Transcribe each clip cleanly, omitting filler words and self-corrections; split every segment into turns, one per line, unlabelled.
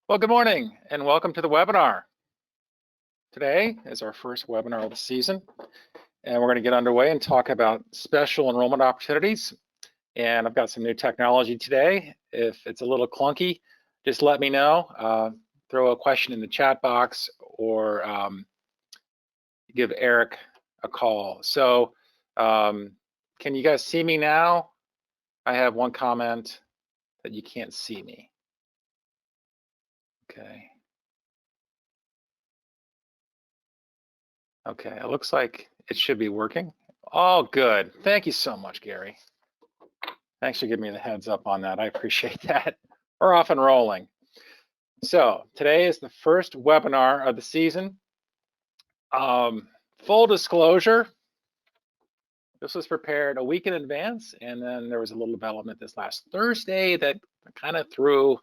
Well, good morning and welcome to the webinar. Today is our first webinar of the season, and we're going to get underway and talk about special enrollment opportunities. And I've got some new technology today. If it's a little clunky, just let me know. Throw a question in the chat box or give Eric a call. So can you guys see me now? I have one comment that you can't see me. Okay. Okay, it looks like it should be working. Oh, good. Thank you so much, Gary. Thanks for giving me the heads up on that. I appreciate that. We're off and rolling. So today is the first webinar of the season. Full disclosure, this was prepared a week in advance, and then there was a little development this last Thursday that kind of threw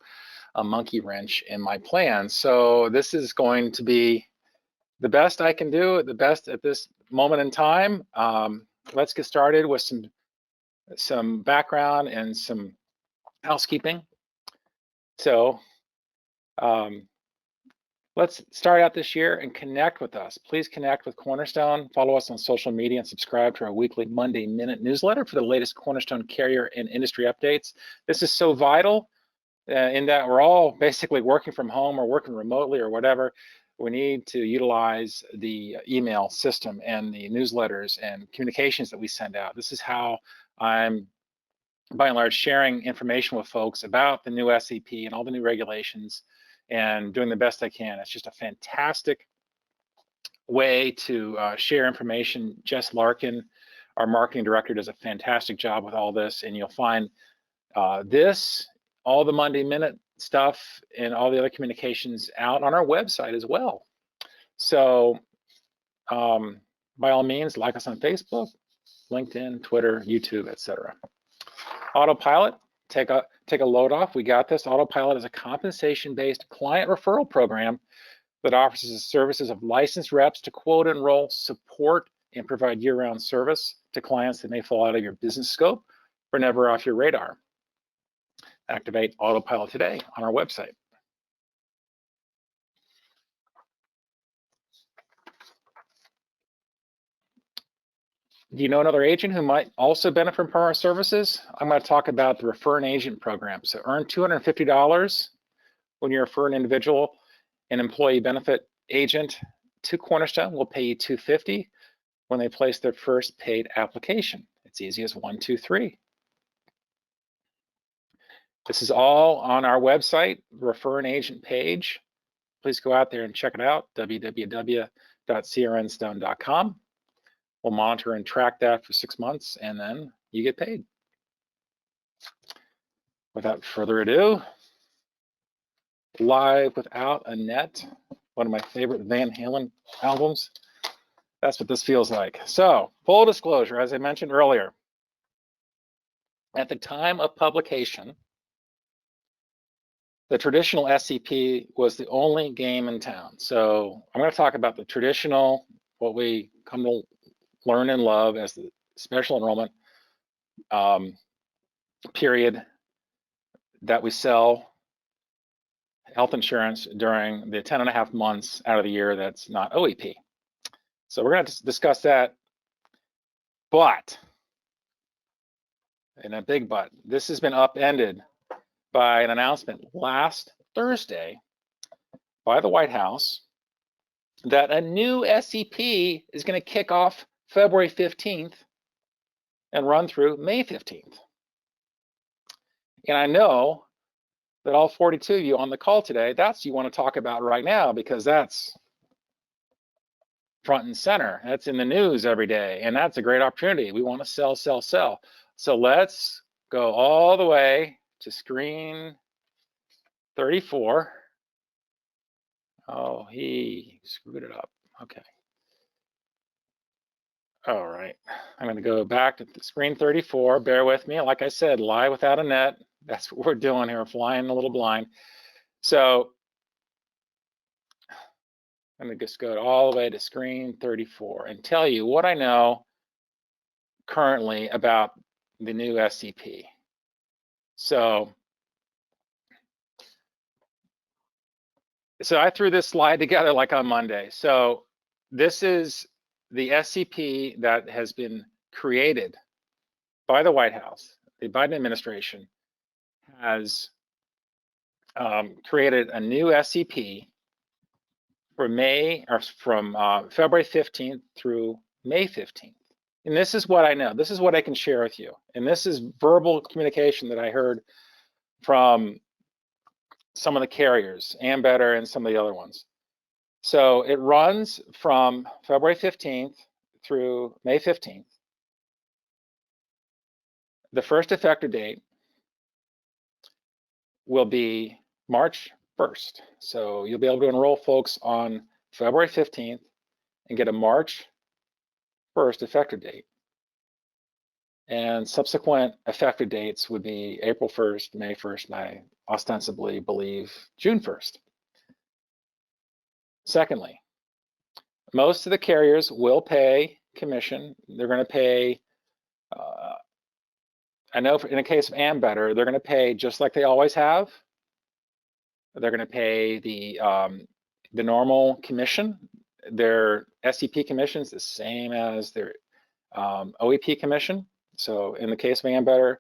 a monkey wrench in my plans. So this is going to be the best I can do, the best at this moment in time. Let's get started with some background and some housekeeping. So let's start out this year and connect with us. Please connect with Cornerstone. Follow us on social media and subscribe to our weekly Monday Minute newsletter for the latest Cornerstone carrier and industry updates. This is so vital in that we're all basically working from home or working remotely or whatever. We need to utilize the email system and the newsletters and communications that we send out. This is how I'm, by and large, sharing information with folks about the new SEP and all the new regulations and doing the best I can. It's just a fantastic way to share information. Jess Larkin, our marketing director, does a fantastic job with all this, and you'll find this, all the Monday Minute stuff and all the other communications out on our website as well. So by all means, like us on Facebook, LinkedIn, Twitter, YouTube, etc. Autopilot, take a load off. We got this. Autopilot is a compensation-based client referral program that offers the services of licensed reps to quote, enroll, support, and provide year-round service to clients that may fall out of your business scope or never off your radar. Activate Autopilot today on our website. Do you know another agent who might also benefit from our services? I'm going to talk about the Refer an Agent program. So earn $250 when you refer an individual, an employee benefit agent to Cornerstone. We'll pay you $250 when they place their first paid application. It's easy as 1, 2, 3. This is all on our website, Refer an Agent page. Please go out there and check it out, www.crnstone.com. We'll monitor and track that for 6 months, and then you get paid. Without further ado, Live Without a Net, one of my favorite Van Halen albums. That's what this feels like. So, full disclosure, as I mentioned earlier, at the time of publication, the traditional SEP was the only game in town. So I'm going to talk about the traditional, what we come to learn and love as the special enrollment period that we sell health insurance during the 10.5 months out of the year that's not OEP. So we're going to discuss that, but, and a big but, this has been upended by an announcement last Thursday by the White House that a new SEP is going to kick off February 15th and run through May 15th. And I know that all 42 of you on the call today, that's you want to talk about right now, because that's front and center. That's in the news every day, and that's a great opportunity. We want to sell, sell, sell. So let's go all the way to screen 34. Oh, he screwed it up. Okay. All right, I'm going to go back to screen 34. Bear with me. Like I said, Live Without a Net. That's what we're doing here, flying a little blind. So I'm going to just go all the way to screen 34 and tell you what I know currently about the new SEP. So So I threw this slide together like on Monday. So this is the SEP that has been created by the White House. The Biden administration has created a new SEP for from February 15th through May 15th. And this is what I know. This is what I can share with you. And this is verbal communication that I heard from some of the carriers, Ambetter and some of the other ones. So it runs from February 15th through May 15th. The first effective date will be March 1st. So you'll be able to enroll folks on February 15th and get a March 1st effective date. And subsequent effective dates would be April 1st, May 1st, and I ostensibly believe June 1st. Secondly, most of the carriers will pay commission. They're going to pay, I know in the case of Ambetter, they're going to pay just like they always have. They're going to pay the normal commission. Their SEP commission is the same as their OEP commission. So in the case of Ambetter,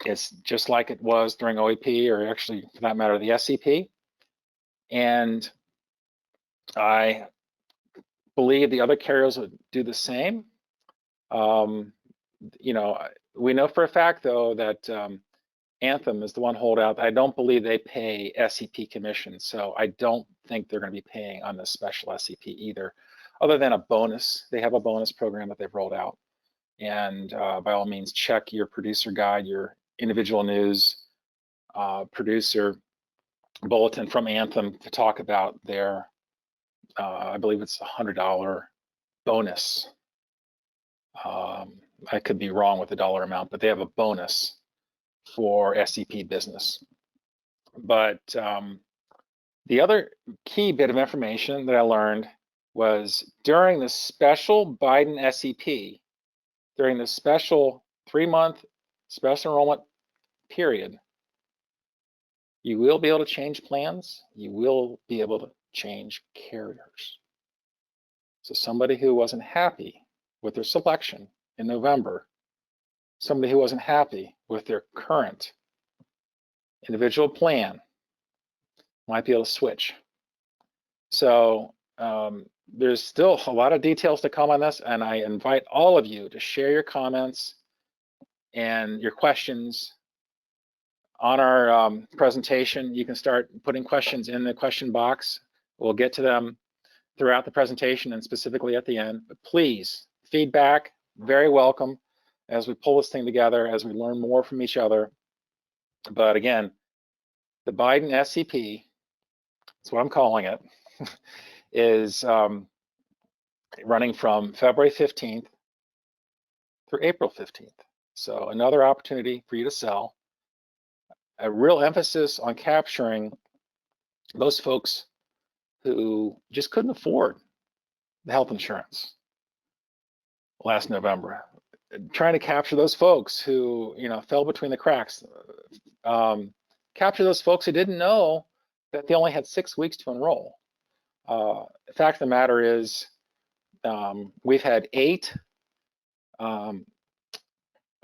it's just like it was during OEP, or actually, for that matter, the SEP. And I believe the other carriers would do the same. You know, we know for a fact, though, that Anthem is the one holdout. I don't believe they pay SEP commission, so I don't think they're going to be paying on the special SEP either, other than a bonus. They have a bonus program that they've rolled out. And by all means, check your producer guide, your individual news producer bulletin from Anthem to talk about their, I believe it's $100 bonus. I could be wrong with the dollar amount, but they have a bonus for SEP business. But the other key bit of information that I learned was during the special Biden SEP, during the special 3-month special enrollment period, you will be able to change plans. You will be able to change carriers. So somebody who wasn't happy with their selection in November, somebody who wasn't happy with their current individual plan might be able to switch. So there's still a lot of details to come on this, and I invite all of you to share your comments and your questions on our presentation. You can start putting questions in the question box. We'll get to them throughout the presentation and specifically at the end. But please, feedback, very welcome as we pull this thing together, as we learn more from each other. But again, the Biden SEP, that's what I'm calling it, is running from February 15th through April 15th. So another opportunity for you to sell. A real emphasis on capturing those folks who just couldn't afford the health insurance last November. Trying to capture those folks who, you know, fell between the cracks. Capture those folks who didn't know that they only had 6 weeks to enroll. The fact of the matter is, we've had 8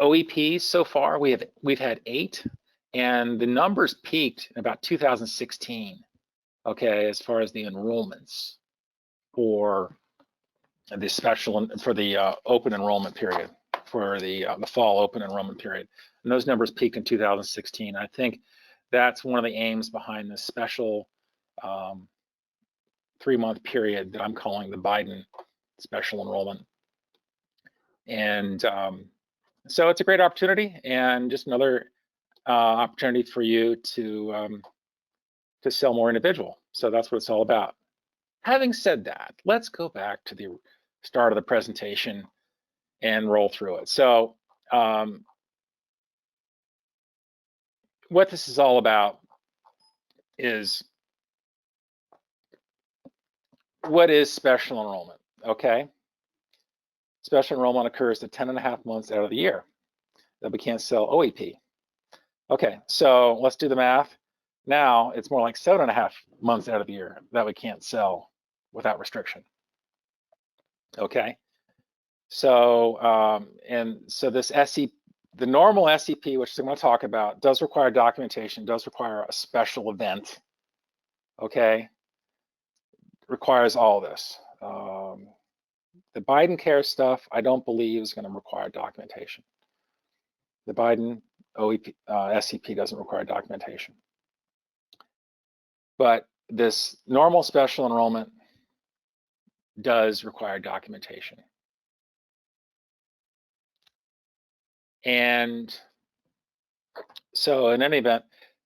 OEPs so far. We've had 8, and the numbers peaked in about 2016. Okay, as far as the enrollments for the open enrollment period, for the fall open enrollment period, and those numbers peaked in 2016. I think that's one of the aims behind this special 3-month period that I'm calling the Biden special enrollment. And so it's a great opportunity, and just another opportunity for you to sell more individual. So that's what it's all about. Having said that, let's go back to the start of the presentation and roll through it. So what this is all about is, what is special enrollment? Okay, special enrollment occurs to 10.5 months out of the year that we can't sell OEP. Okay, so let's do the math. Now it's more like 7.5 months out of the year that we can't sell without restriction. Okay. So, and so this the normal SEP, which I'm going to talk about, does require documentation, does require a special event. Okay. Requires all this. The Biden Care stuff, I don't believe is going to require documentation. The Biden OEP, SEP doesn't require documentation. But this normal special enrollment does require documentation. And so in any event,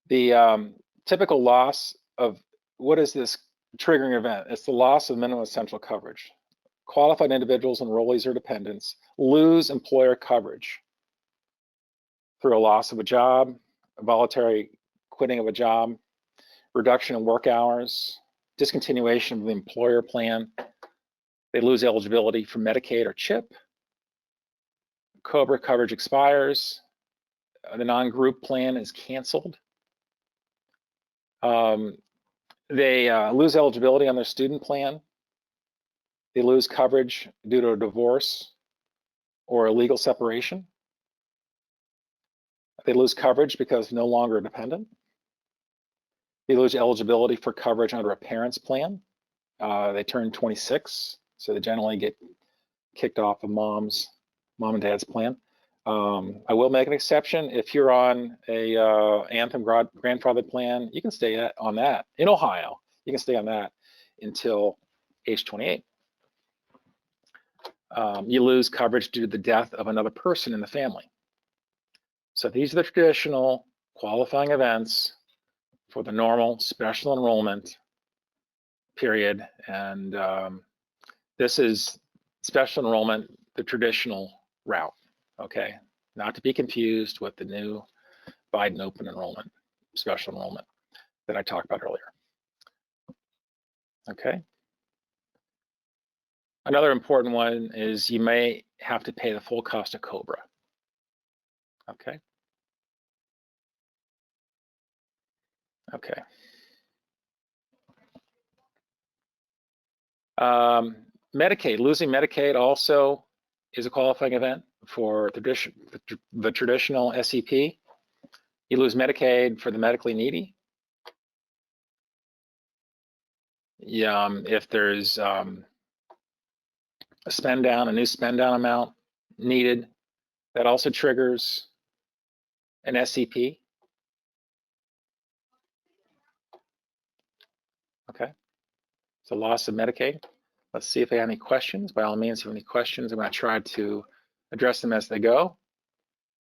the typical loss of, what is this triggering event? It's the loss of minimum essential coverage. Qualified individuals, enrollees, or dependents lose employer coverage through a loss of a job, a voluntary quitting of a job, reduction in work hours, discontinuation of the employer plan. They lose eligibility for Medicaid or CHIP. COBRA coverage expires. The non-group plan is canceled. They lose eligibility on their student plan. They lose coverage due to a divorce or a legal separation. They lose coverage because no longer a dependent. They lose eligibility for coverage under a parent's plan. They turn 26, so they generally get kicked off of mom and dad's plan. I will make an exception. If you're on a Anthem grandfather plan, you can stay on that. In Ohio, you can stay on that until age 28. You lose coverage due to the death of another person in the family. So these are the traditional qualifying events for the normal special enrollment period. And this is special enrollment, the traditional route, okay? Not to be confused with the new Biden open enrollment, special enrollment that I talked about earlier, okay? Another important one is you may have to pay the full cost of COBRA, okay? Okay. Medicaid, losing Medicaid also is a qualifying event for the traditional SEP. You lose Medicaid for the medically needy. Yeah, if there's a spend down, a new spend down amount needed, that also triggers an SEP. Okay, so loss of Medicaid. Let's see if they have any questions. By all means, if you have any questions, I'm going to try to address them as they go.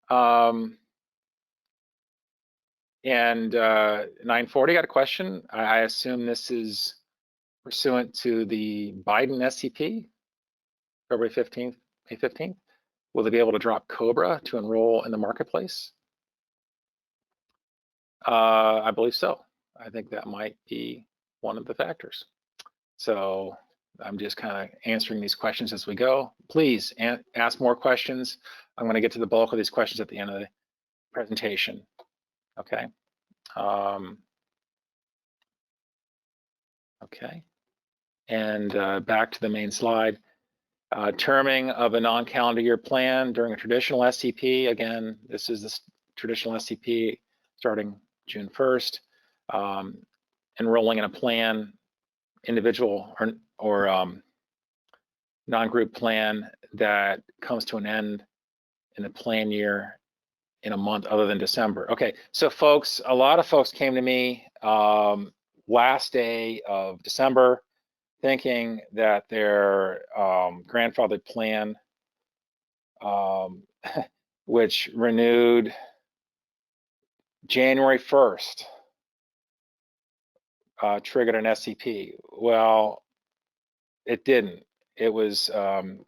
And 940 got a question. I assume this is pursuant to the Biden SEP, February 15th, May 15th. Will they be able to drop COBRA to enroll in the marketplace? I believe so. I think that might be one of the factors. So I'm just kind of answering these questions as we go. Please ask more questions. I'm going to get to the bulk of these questions at the end of the presentation. Okay. Okay. And back to the main slide. Terming of a non-calendar year plan during a traditional SEP. Again, this is the traditional SEP starting June 1st. Enrolling in a plan, individual or non-group plan that comes to an end in the plan year in a month other than December. Okay, so folks, a lot of folks came to me last day of December thinking that their grandfathered plan, which renewed January 1st, triggered an SEP. Well, it didn't. It was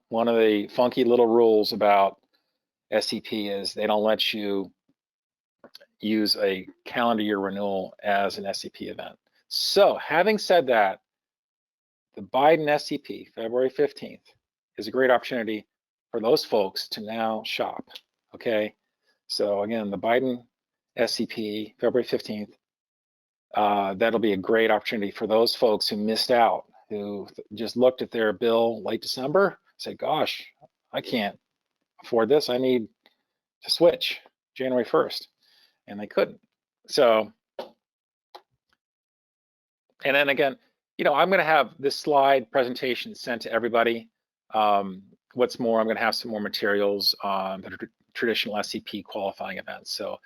one of the funky little rules about SEP is they don't let you use a calendar year renewal as an SEP event. So having said that, the Biden SEP, February 15th, is a great opportunity for those folks to now shop, okay? So again, the Biden SEP, February 15th, that'll be a great opportunity for those folks who missed out, who just looked at their bill late December, said, gosh, I can't afford this. I need to switch January 1st. And they couldn't. So, and then again, you know, I'm going to have this slide presentation sent to everybody. What's more, I'm going to have some more materials on the traditional SEP qualifying events. So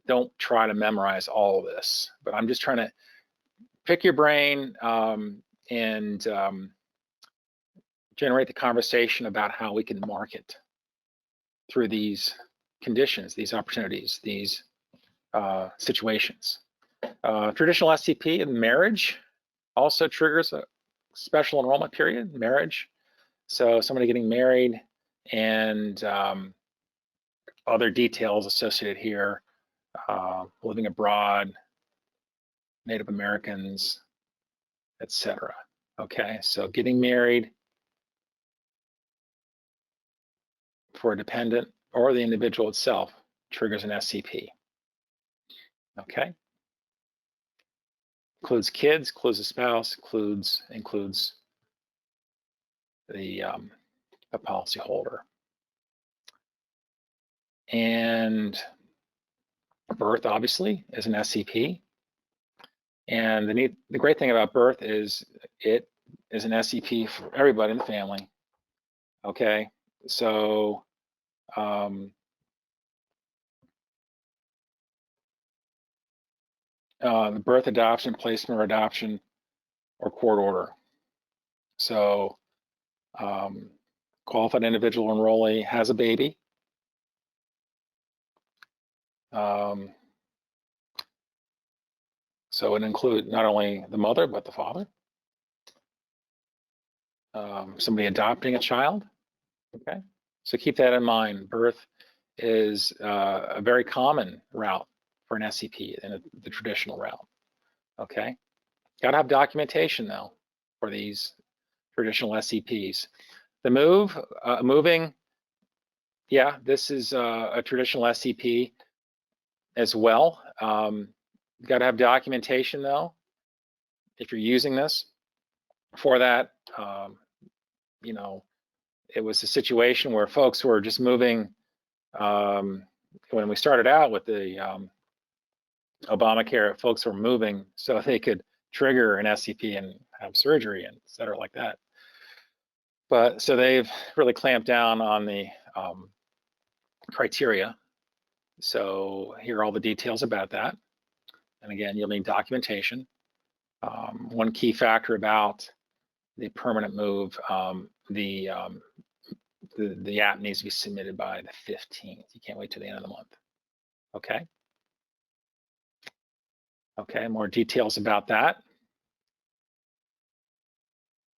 don't try to memorize all of this, but I'm just trying to pick your brain and generate the conversation about how we can market through these conditions, these opportunities, these situations. Traditional SCP and marriage also triggers a special enrollment period, marriage. So somebody getting married and other details associated here, living abroad, Native Americans, etc. Okay, so getting married for a dependent or the individual itself triggers an SCP. Okay. Includes kids, includes a spouse, includes the policyholder. And birth obviously is an SCP. And the great thing about birth is it is an SCP for everybody in the family. Okay, so the birth, adoption, placement or adoption or court order. So qualified individual enrollee has a baby. So it includes not only the mother, but the father. Somebody adopting a child. Okay, so keep that in mind. Birth is a very common route for an SCP in the traditional route. Okay, got to have documentation though for these traditional SCPs. The moving, yeah, this is a traditional SCP as well. Got to have documentation though if you're using this. For that, you know, it was a situation where folks were just moving. When we started out with the Obamacare, folks were moving so they could trigger an SCP and have surgery and et cetera like that. But so they've really clamped down on the criteria. So here are all the details about that. And again, you'll need documentation. One key factor about the permanent move, the app needs to be submitted by the 15th. You can't wait till the end of the month. Okay. Okay, more details about that.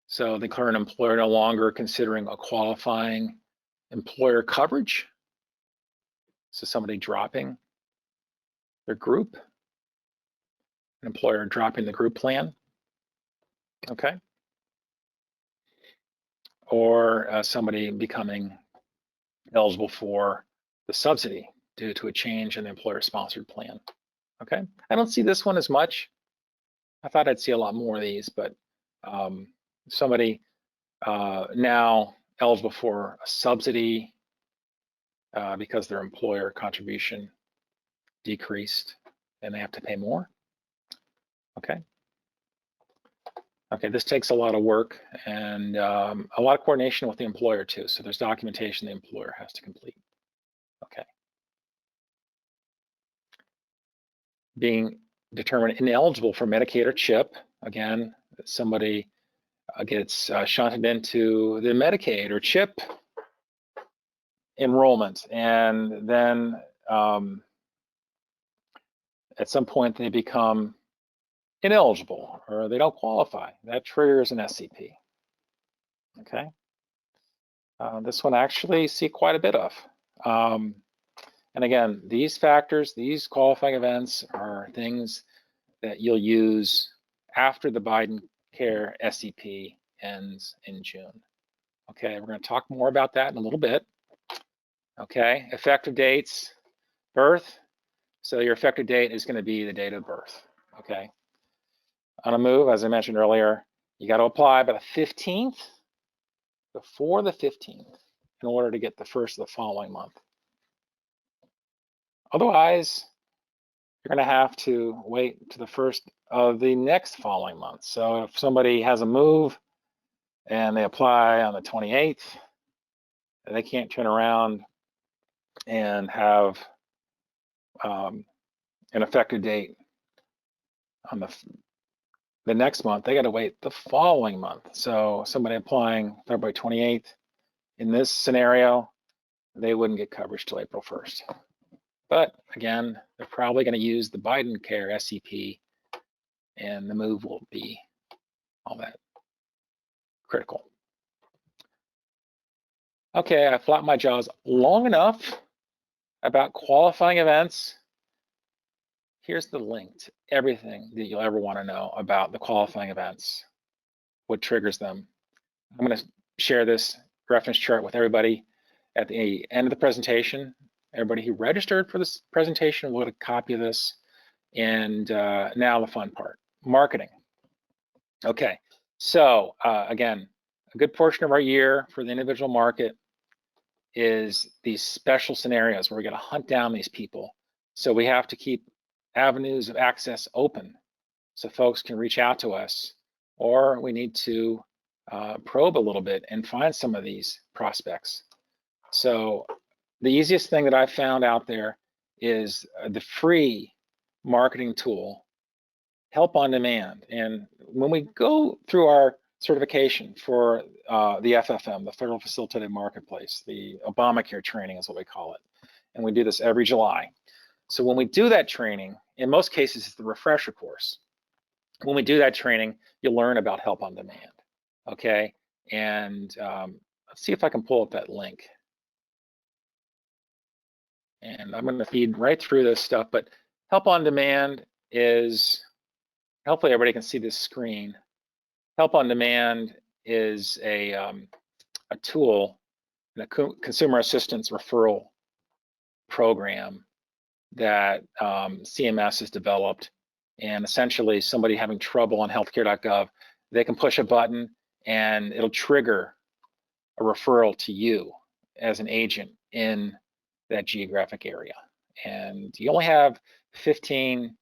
So the current employer no longer considering a qualifying employer coverage. So somebody dropping their group, an employer dropping the group plan. Okay. Or somebody becoming eligible for the subsidy due to a change in the employer-sponsored plan. Okay, I don't see this one as much. I thought I'd see a lot more of these, but somebody now eligible for a subsidy because their employer contribution decreased and they have to pay more. Okay. Okay, this takes a lot of work and a lot of coordination with the employer too. So there's documentation the employer has to complete. Okay. Being determined ineligible for Medicaid or CHIP. Again, somebody gets shunted into the Medicaid or CHIP enrollment, and then at some point they become ineligible or they don't qualify. That triggers an SCP. Okay. This one I actually see quite a bit of. And again, these factors, these qualifying events are things that you'll use after the Biden Care SCP ends in June. Okay, we're going to talk more about that in a little bit. Okay, effective dates, birth. So your effective date is going to be the date of birth. okay? On a move, as I mentioned earlier, you got to apply by the 15th, before the 15th, in order to get the first of the following month. Otherwise, you're going to have to wait to the first of the next following month. So if somebody has a move and they apply on the 28th, they can't turn around and have an effective date on the next month. They got to wait the following month. So somebody applying February 28th, in this scenario, they wouldn't get coverage till April 1st. But again, they're probably going to use the Biden Care SEP, and the move will be all that critical. Okay, I flapped my jaws long enough about qualifying events. Here's the link to everything that you'll ever want to know about the qualifying events, what triggers them. I'm going to share this reference chart with everybody at the end of the presentation. Everybody who registered for this presentation will get a copy of this. And now the fun part, marketing. Okay, so again, a good portion of our year for the individual market is these special scenarios where we got to hunt down these people. So we have to keep avenues of access open so folks can reach out to us, or we need to probe a little bit and find some of these prospects. So the easiest thing that I've found out there is the free marketing tool, Help on Demand. And when we go through our certification for the FFM, the Federal Facilitated Marketplace, the Obamacare Training is what we call it, and we do this every July. So when we do that training, in most cases it's the refresher course. When we do that training, you'll learn about Help on Demand, okay? And let's see if I can pull up that link. And I'm going to feed right through this stuff, but Help on Demand is, hopefully everybody can see this screen. Help on Demand is a tool, a consumer assistance referral program that CMS has developed. And essentially somebody having trouble on healthcare.gov, they can push a button and it'll trigger a referral to you as an agent in that geographic area. And you only have 15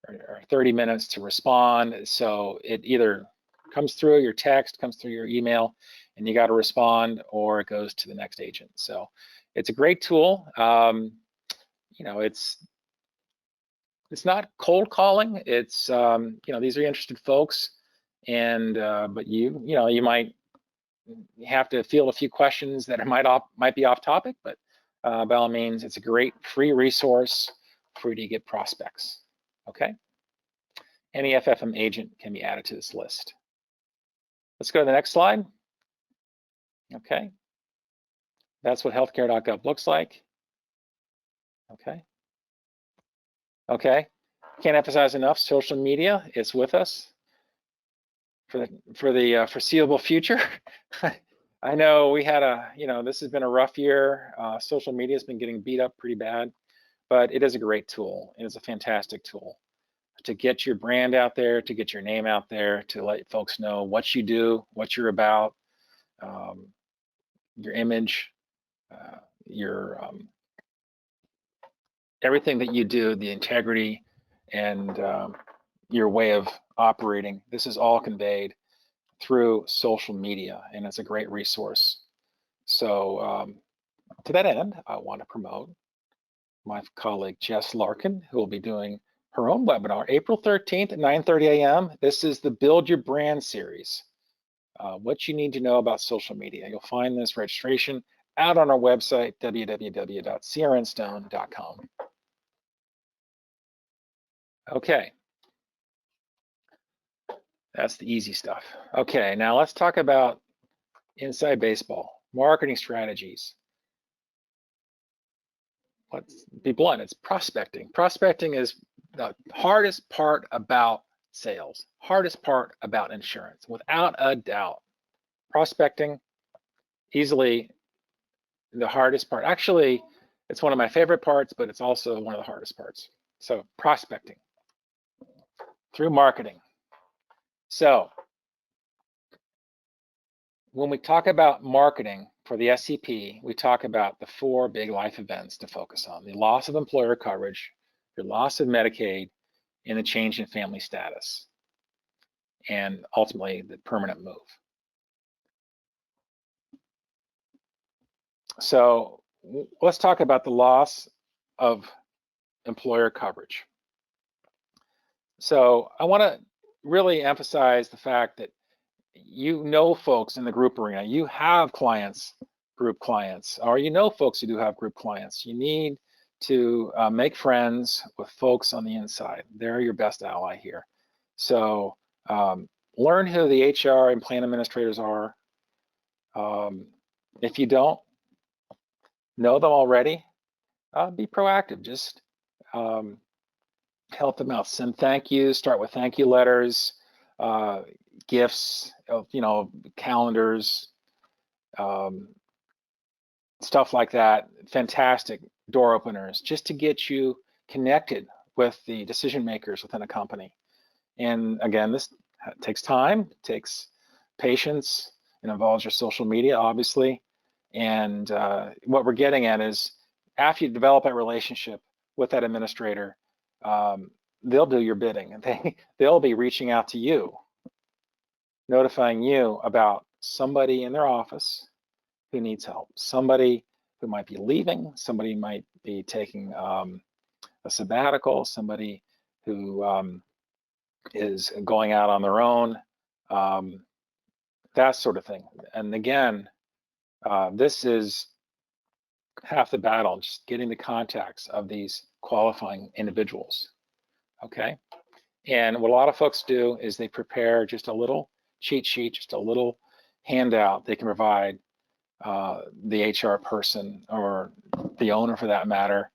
or 30 minutes to respond. So it either comes through your text, comes through your email, and you got to respond, or it goes to the next agent. So it's a great tool. You know, it's not cold calling. It's you know, these are interested folks, and but you know, you might have to field a few questions that might be off topic, but by all means, it's a great free resource for you to get prospects. Okay. Any FFM agent can be added to this list. Let's go to the next slide. Okay. That's what healthcare.gov looks like. Okay. Okay. Can't emphasize enough, social media is with us for the foreseeable future. I know we had this has been a rough year. Social media has been getting beat up pretty bad, but it is a great tool. It is a fantastic tool to get your brand out there, to get your name out there, to let folks know what you do, what you're about, your image, your everything that you do, the integrity and your way of operating. This is all conveyed through social media, and it's a great resource. So to that end, I want to promote my colleague Jess Larkin, who will be doing her own webinar April 13th at 9:30 a.m. This is the Build Your Brand series. What you need to know about social media. You'll find this registration out on our website, www.crnstone.com. Okay. That's the easy stuff. Okay, now let's talk about inside baseball, marketing strategies. Let's be blunt, it's prospecting. Prospecting is the hardest part about sales, hardest part about insurance, without a doubt. Prospecting, easily the hardest part. Actually, it's one of my favorite parts, but it's also one of the hardest parts. So prospecting. through marketing. So when we talk about marketing for the SEP, we talk about the 4 big life events to focus on: the loss of employer coverage, your loss of Medicaid, and the change in family status, and ultimately the permanent move. So let's talk about the loss of employer coverage. So I want to really emphasize the fact that you know folks in the group arena, you have clients, group clients, or you know folks who do have group clients. You need to make friends with folks on the inside. They're your best ally here. So learn who the HR and plan administrators are. If you don't know them already, be proactive. Just help them out. Send thank yous. Start with thank you letters, gifts, calendars, stuff like that. Fantastic door openers, just to get you connected with the decision makers within a company. And again, this takes time, takes patience. It involves your social media, obviously. And what we're getting at is, after you develop that relationship with that administrator, they'll do your bidding, and they'll be reaching out to you, notifying you about somebody in their office who needs help, somebody who might be leaving, somebody might be taking a sabbatical, somebody who is going out on their own, that sort of thing. And again, this is half the battle, just getting the contacts of these qualifying individuals, okay? And what a lot of folks do is they prepare just a little cheat sheet, just a little handout they can provide the HR person, or the owner for that matter,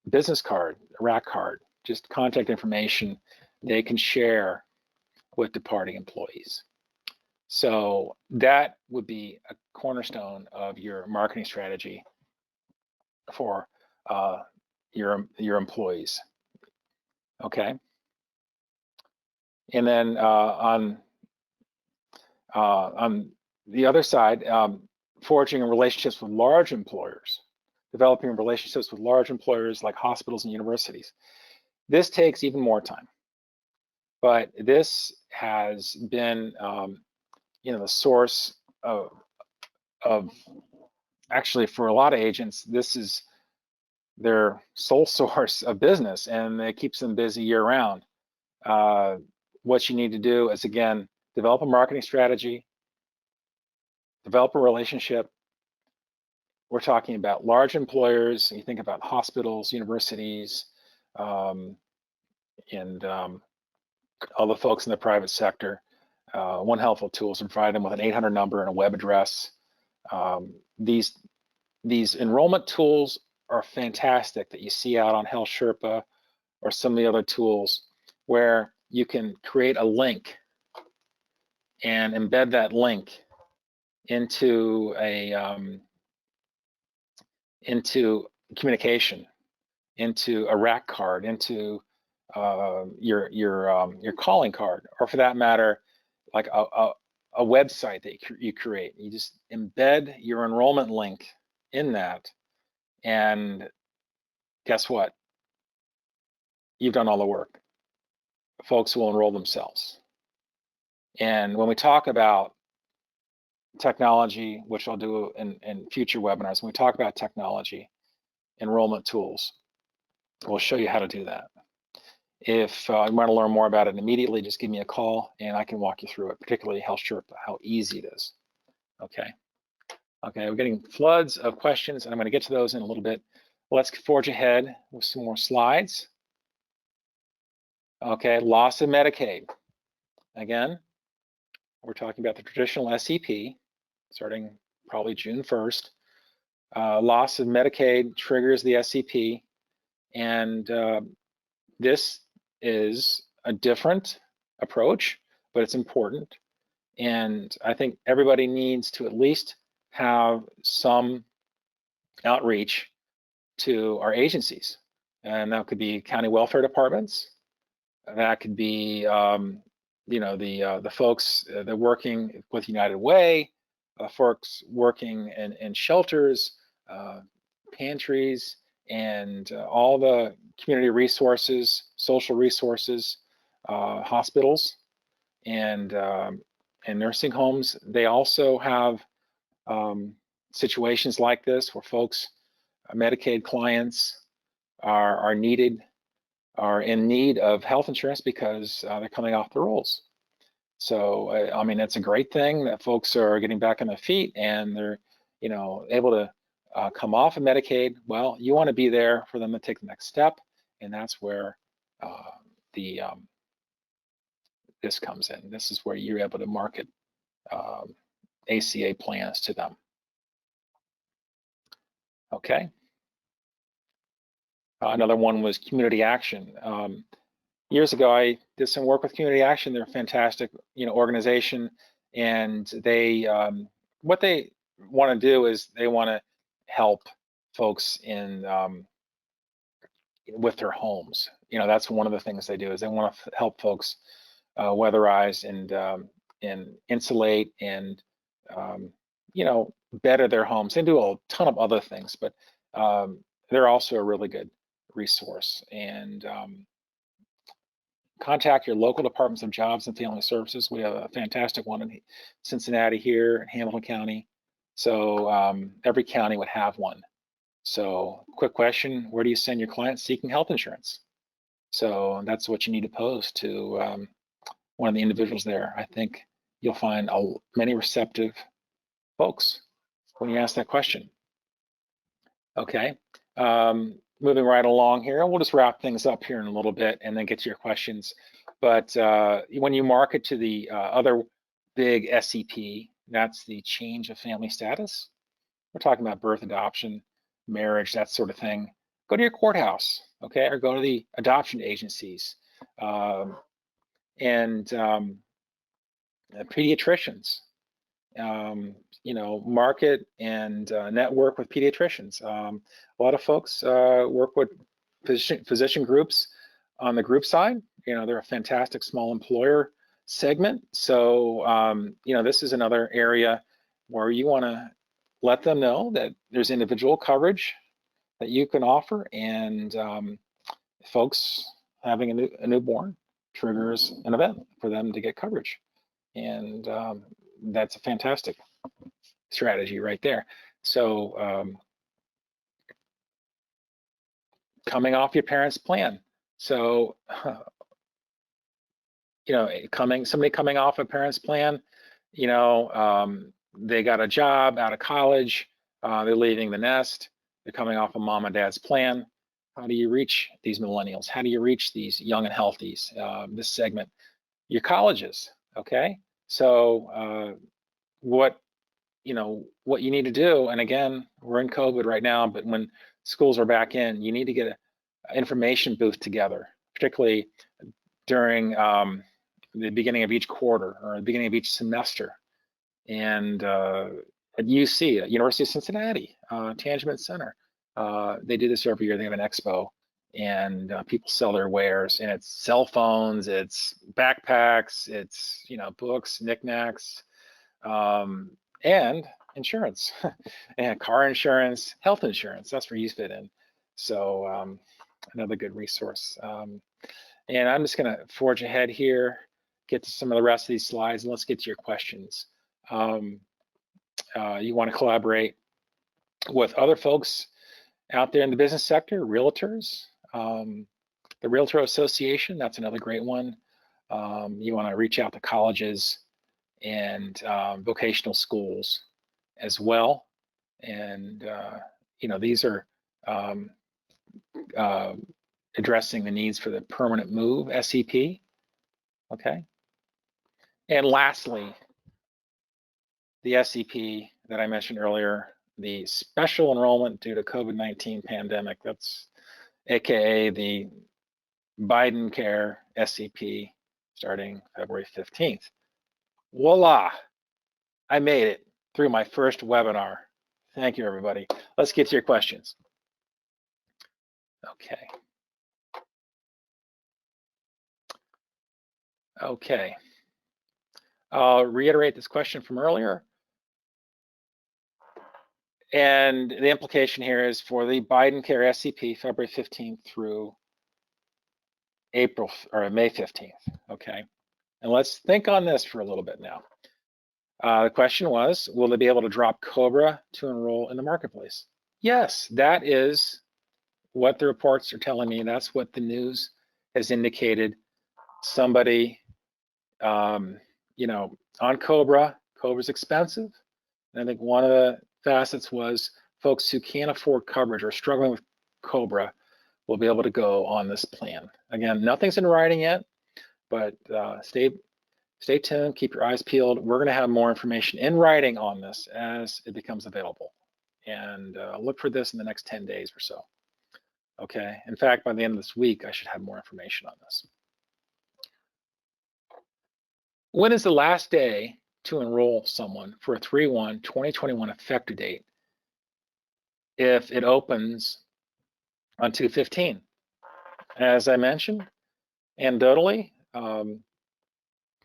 business card, rack card, just contact information they can share with departing employees. So that would be a cornerstone of your marketing strategy for your employees. Okay. And then on the other side, forging relationships with large employers, developing relationships with large employers like hospitals and universities. This takes even more time, but this has been, the source of actually, for a lot of agents, this is their sole source of business, and it keeps them busy year round. What you need to do is, again, develop a marketing strategy, develop a relationship. We're talking about large employers. You think about hospitals, universities, and all the folks in the private sector. One helpful tool is to provide them with an 800 number and a web address. These enrollment tools are fantastic that you see out on Health Sherpa or some of the other tools, where you can create a link and embed that link into into communication, into a rack card, into your calling card, or for that matter, like a website that you create. You just embed your enrollment link in that, and guess what? You've done all the work. Folks will enroll themselves. And when we talk about technology, which I'll do in future webinars, when we talk about technology, enrollment tools, we'll show you how to do that. If you want to learn more about it immediately, just give me a call and I can walk you through it, particularly Health Sherpa, how easy it is. Okay, we're getting floods of questions, and I'm going to get to those in a little bit. Let's forge ahead with some more slides. Okay, loss of Medicaid. Again, we're talking about the traditional SEP, starting probably June 1st. Loss of Medicaid triggers the SEP, and this is a different approach, but it's important. And I think everybody needs to at least have some outreach to our agencies. And that could be county welfare departments, That could be, you know, the folks that are working with United Way, folks working in shelters, pantries, and all the community resources, social resources, hospitals, and nursing homes. They also have situations like this where folks, Medicaid clients, are in need of health insurance because they're coming off the rolls. So I mean, it's a great thing that folks are getting back on their feet and they're, you know, able to come off of Medicaid. Well, you want to be there for them to take the next step, and that's where the this comes in. This is where you're able to market ACA plans to them. Okay. Another one was community action. Years ago, I did some work with Community Action. They're a fantastic, you know, organization, and they what they want to do is they want to help folks in with their homes. You know, that's one of the things they do is they want to help folks weatherize and insulate and you know, better their homes. They do a ton of other things, but they're also a really good resource. And contact your local departments of jobs and family services. We have a fantastic one in Cincinnati here, in Hamilton County. So every county would have one. So quick question, where do you send your clients seeking health insurance? So that's what you need to pose to one of the individuals there. I think you'll find many receptive folks when you ask that question. Okay, moving right along here, we'll just wrap things up here in a little bit and then get to your questions. But when you market to the other big SEP, that's the change of family status. We're talking about birth, adoption, marriage, that sort of thing. Go to your courthouse, okay, or go to the adoption agencies and pediatricians. You know, market and network with pediatricians. A lot of folks work with physician groups on the group side. You know, they're a fantastic small employer segment. So, you know, this is another area where you want to let them know that there's individual coverage that you can offer, and folks having a newborn triggers an event for them to get coverage. And that's a fantastic strategy right there. So coming off your parents' plan. So you know, somebody coming off a parents' plan, you know, they got a job out of college, they're leaving the nest, they're coming off of mom and dad's plan. How do you reach these millennials? How do you reach these young and healthies? This segment, your colleges, okay? So what you know, what you need to do, and again, we're in COVID right now, but when schools are back in, you need to get an information booth together, particularly during the beginning of each quarter or the beginning of each semester. And at UC, at University of Cincinnati, Tangent Center, they do this every year. They have an expo, and people sell their wares, and it's cell phones, it's backpacks, it's, you know, books, knickknacks, and insurance and car insurance, health insurance. That's where you fit in. So another good resource. And I'm just going to forge ahead here, get to some of the rest of these slides, and let's get to your questions. You want to collaborate with other folks out there in the business sector, realtors, the Realtor Association, that's another great one. You want to reach out to colleges and vocational schools as well. And, you know, these are addressing the needs for the permanent move SEP, okay? And lastly, the SEP that I mentioned earlier, the special enrollment due to COVID-19 pandemic, that's AKA the Biden Care SEP starting February 15th. Voila, I made it through my first webinar. Thank you, everybody. Let's get to your questions. Okay. Okay. I'll reiterate this question from earlier. And the implication here is for the Biden-Care SEP, February 15th through April or May 15th. Okay. And let's think on this for a little bit now. The question was, will they be able to drop COBRA to enroll in the marketplace? Yes, that is what the reports are telling me. That's what the news has indicated. Somebody, you know, on COBRA's expensive. And I think one of the facets was folks who can't afford coverage or struggling with COBRA will be able to go on this plan. Again, nothing's in writing yet, but stay tuned, keep your eyes peeled. We're going to have more information in writing on this as it becomes available. And look for this in the next 10 days or so. Okay. In fact, by the end of this week, I should have more information on this. When is the last day to enroll someone for a 3/1/2021 effective date if it opens on 2/15? As I mentioned, anecdotally,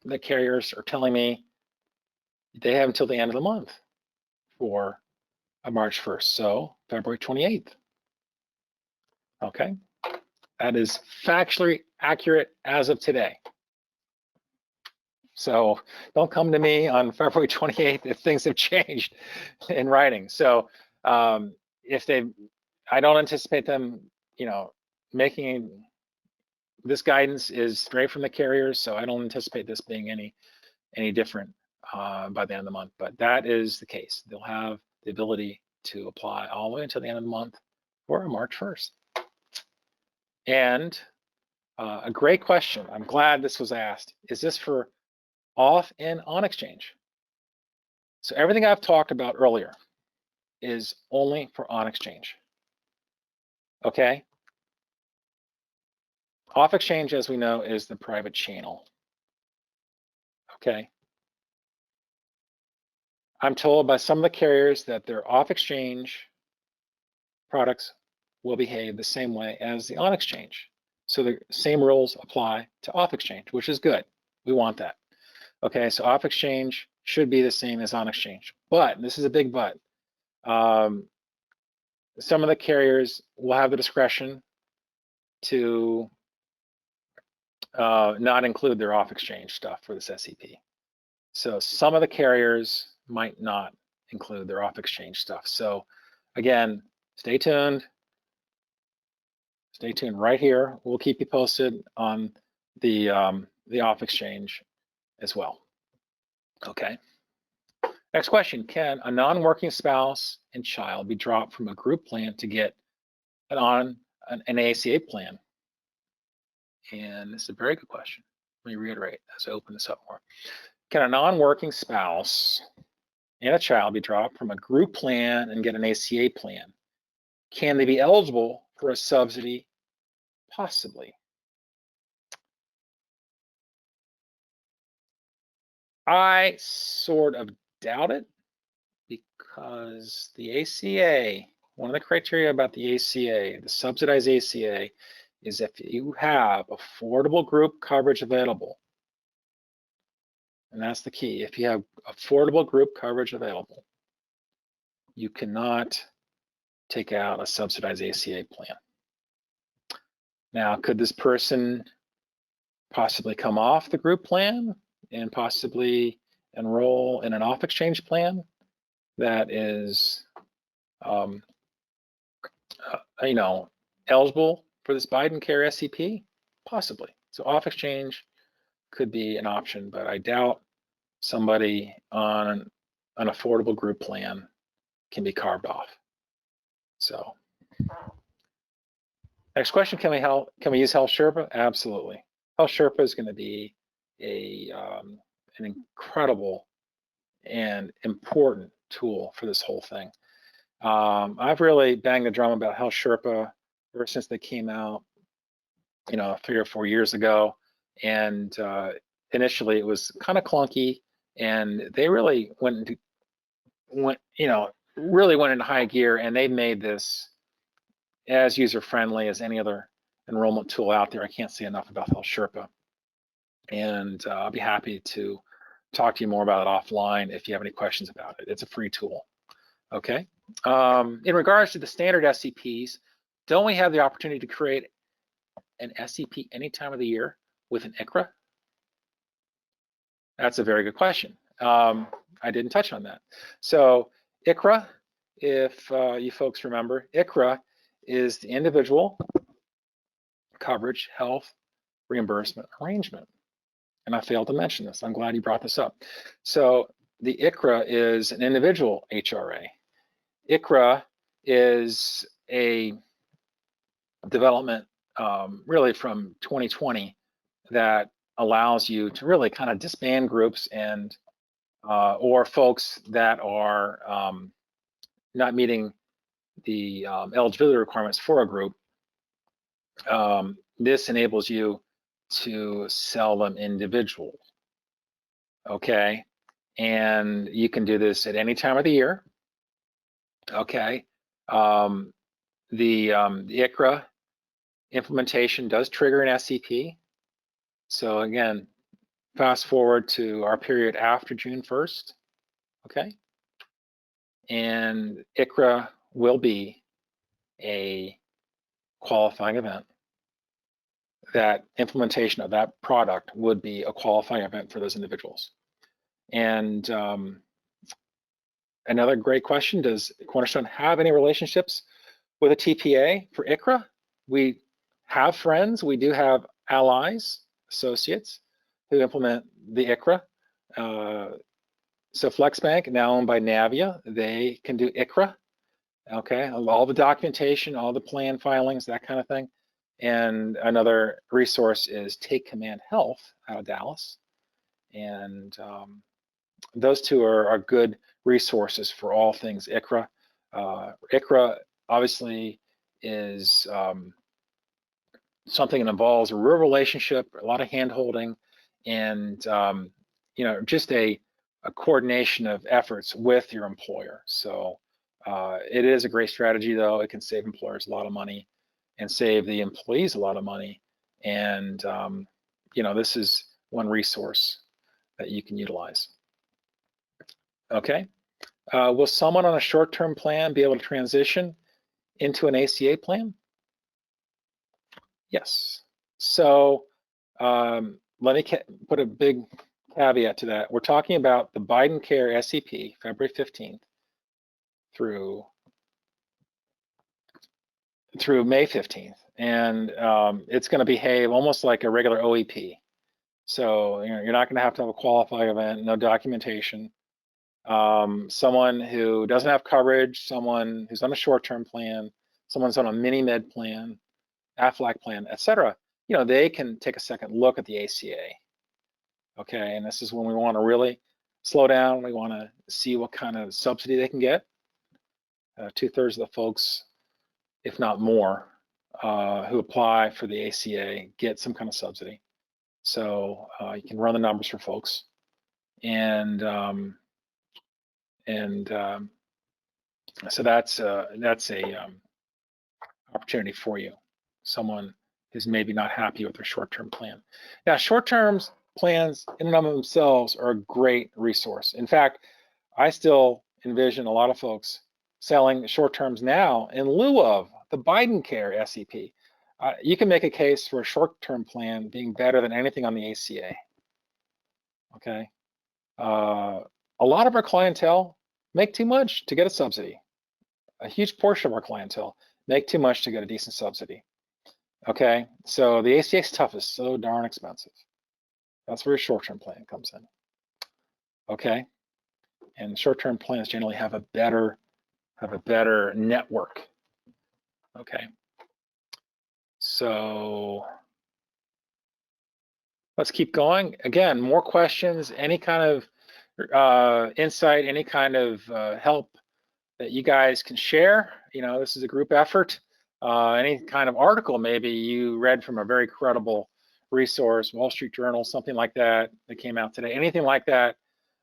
the carriers are telling me they have until the end of the month for a March 1st, so February 28th. Okay, that is factually accurate as of today. So don't come to me on February 28th if things have changed in writing. So if I don't anticipate them, you know, making this guidance is straight from the carriers, so I don't anticipate this being any different by the end of the month. But that is the case. They'll have the ability to apply all the way until the end of the month for March 1st. And a great question. I'm glad this was asked. Is this for off and on exchange? So everything I've talked about earlier is only for on exchange. Okay. Off exchange, as we know, is the private channel. Okay. I'm told by some of the carriers that their off exchange products will behave the same way as the on exchange. So the same rules apply to off exchange, which is good. We want that. Okay, so off exchange should be the same as on exchange. But, this is a big but, some of the carriers will have the discretion to not include their off exchange stuff for this SEP. So some of the carriers might not include their off exchange stuff. So again, stay tuned. Stay tuned right here. We'll keep you posted on the off exchange as well. Okay. Next question, can a non-working spouse and child be dropped from a group plan to get an ACA plan? And this is a very good question. Let me reiterate as I open this up more. Can a non-working spouse and a child be dropped from a group plan and get an ACA plan? Can they be eligible for a subsidy? Possibly. I sort of doubt it, because the ACA, one of the criteria about the ACA, the subsidized ACA, is if you have affordable group coverage available. And that's the key. If you have affordable group coverage available, you cannot take out a subsidized ACA plan. Now, could this person possibly come off the group plan and possibly enroll in an off exchange plan that is, you know, eligible for this Biden-Care SEP? Possibly. So off exchange could be an option, but I doubt somebody on an affordable group plan can be carved off. So next question, can we use Health Sherpa? Absolutely. Health Sherpa is going to be an incredible and important tool for this whole thing. I've really banged the drum about Health Sherpa ever since they came out, you know, 3 or 4 years ago. And initially it was kind of clunky, and they really went into high gear, and they made this as user-friendly as any other enrollment tool out there. I can't say enough about Health Sherpa. And I'll be happy to talk to you more about it offline if you have any questions about it. It's a free tool. Okay. In regards to the standard SCPs, don't we have the opportunity to create an SCP any time of the year with an Icra? That's a very good question. I didn't touch on that. So Icra, if you folks remember, Icra is the individual coverage health reimbursement arrangement. And I failed to mention this. I'm glad you brought this up. So the Icra is an individual HRA. Icra is a development really from 2020 that allows you to really kind of disband groups and or folks that are not meeting the eligibility requirements for a group. This enables you to sell them individual. Okay, and you can do this at any time of the year. Okay, the Icra implementation does trigger an SCP. So again, fast forward to our period after June 1st. Okay, and Icra will be a qualifying event. That implementation of that product would be a qualifying event for those individuals. And another great question, does Cornerstone have any relationships with a TPA for Icra? We have friends, we do have allies, associates who implement the Icra. So FlexBank, now owned by Navia, they can do Icra. Okay, all the documentation, all the plan filings, that kind of thing. And another resource is Take Command Health out of Dallas. And those two are good resources for all things Icra. Icra obviously is something that involves a real relationship, a lot of hand-holding, and you know, just a coordination of efforts with your employer. So it is a great strategy, though. It can save employers a lot of money and save the employees a lot of money. And you know, this is one resource that you can utilize. Okay. Will someone on a short-term plan be able to transition into an ACA plan? Yes. So let me put a big caveat to that. We're talking about the Biden Care SCP, February 15th through May 15th. And it's going to behave almost like a regular OEP. So you're not going to have a qualifying event, no documentation. Someone who doesn't have coverage, someone who's on a short-term plan, someone's on a mini-med plan, AFLAC plan, etc. You know, they can take a second look at the ACA. Okay, and this is when we want to really slow down. We want to see what kind of subsidy they can get. 2/3 of the folks, if not more, who apply for the ACA get some kind of subsidy. So you can run the numbers for folks, and so that's a opportunity for you. Someone who's maybe not happy with their short-term plan. Now, short-term plans in and of themselves are a great resource. In fact, I still envision a lot of folks selling short-terms now in lieu of the Biden Care SCP. You can make a case for a short-term plan being better than anything on the ACA. Okay. A lot of our clientele make too much to get a subsidy. A huge portion of our clientele make too much to get a decent subsidy. Okay, so the ACA stuff is so darn expensive. That's where your short-term plan comes in. Okay, and short-term plans generally have a better network. Okay, so let's keep going. Again, more questions, any kind of insight, any kind of help that you guys can share. You know, this is a group effort. Any kind of article maybe you read from a very credible resource, Wall Street Journal, something like that came out today, anything like that,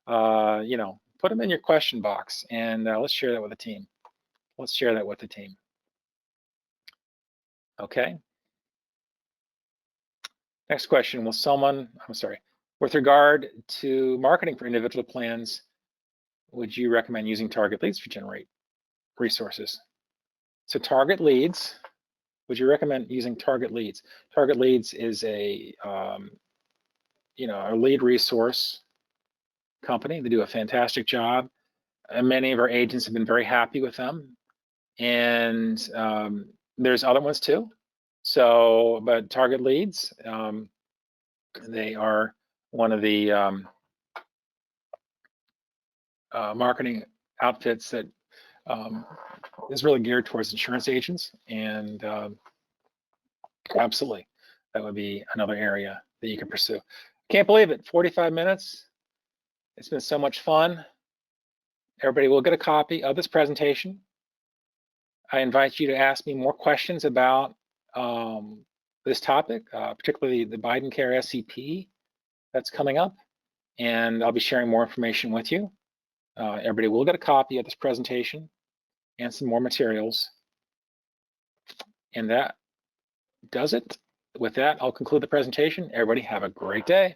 you know, put them in your question box and let's share that with the team. Let's share that with the team. Okay. Next question, with regard to marketing for individual plans, would you recommend using target leads to generate resources? So target leads, would you recommend using target leads? Target leads is a lead resource company. They do a fantastic job. And many of our agents have been very happy with them. And there's other ones too. So, but target leads, they are one of the marketing outfits that is really geared towards insurance agents, and absolutely, that would be another area that you can pursue. Can't believe it, 45 minutes. It's been so much fun. Everybody will get a copy of this presentation. I invite you to ask me more questions about this topic, particularly the Obamacare SEP that's coming up, and I'll be sharing more information with you. Everybody will get a copy of this presentation and some more materials. And that does it. With that, I'll conclude the presentation. Everybody have a great day.